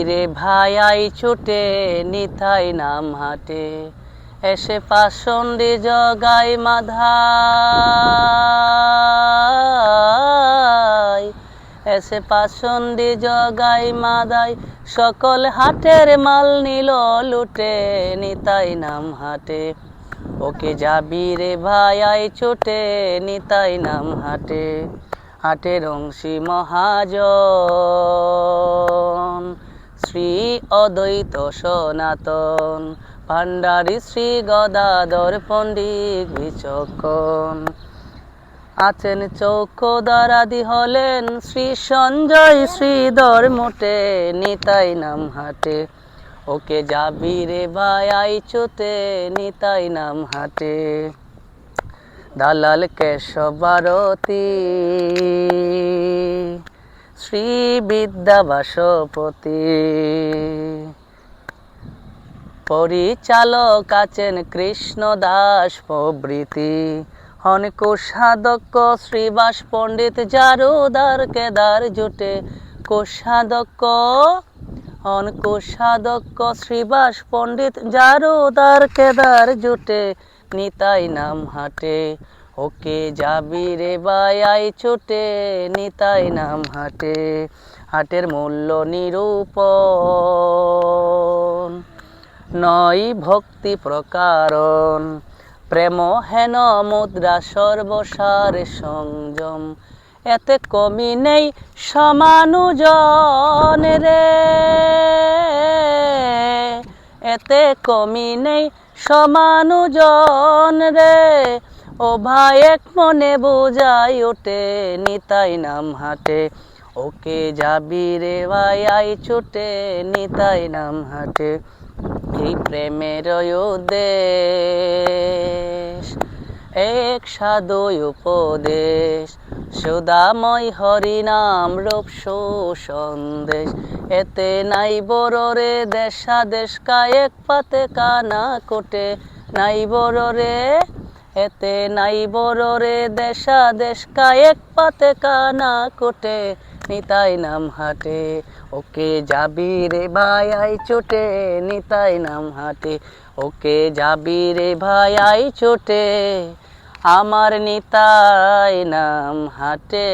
রে ভাই আই ছুটে নিতাই নাম হাটে, এসে পাষণ্ডী জগাই মাধাই, এসে পাষণ্ডী জগাই মাদাই, সকল হাটের মাল নিল লুটে নিতাই নাম হাটে। ওকে যাবি রে ভাই আই ছুটে নিতাই নাম হাটে। হাটের অংশী মহাজন শ্রী অদ্বৈত সনাতন, ভান্ডারী শ্রী গদাধর পণ্ডিত বিচক্ষণ। আছেন চৌকোদার আদি হলেন শ্রী সঞ্জয় শ্রীধর মোটে নিতাই নাম হাটে। ওকে যাবি রে ভাই আই ছুটে নিতাই নাম হাটে। দালাল কেশব ভারতী শ্রী বিদ্যা বাসপতি, পরিচালক আছেন কৃষ্ণ দাস প্রভৃতি। হন কোষাধ্যক্ষ শ্রীবাস পণ্ডিত জারুদার কেদার জুটে, কোষাধ্যক্ষ হন কোষাধ্যক্ষ শ্রীবাস পণ্ডিত জারুদার কেদার জুটে নিতাই নাম হাটে। ওকে যাবি রে ভাই আই ছুটে নিতাই নাম হাটে। হাটের মূল্য নিরূপণ নয় ভক্তি প্রকারণ, প্রেম হেন মুদ্রা সর্বসার সংযম। এতে কমি নেই সমানুজন রে, এতে কমি নেই সমানুজন রে। ও ভাই এক মনে বুঝাই ওঠে নিতাই নাম হাটে। ওকে যাবি রে ভাই আই ছুটে নিতাই নাম হাটে। এই প্রেমের উদ্দেশ এক সাধু উপদেশ, সুধাময় হরিনাম রূপ সুসন্দেশ। এতে নাই বড় রে দেশা দেশ কায়েক পাতে কানা কোটে, নাই বড় রে এতে নাই বড় রে দেশা দেশ কায়েক পাতে কানা কোটে নিতাই নাম হাটে। ওকে যাবি রে ভাই আই ছুটে নিতাই নাম হাটে। ওকে যাবি রে ভাই আই ছুটে আমার নিতাই নাম হাটে।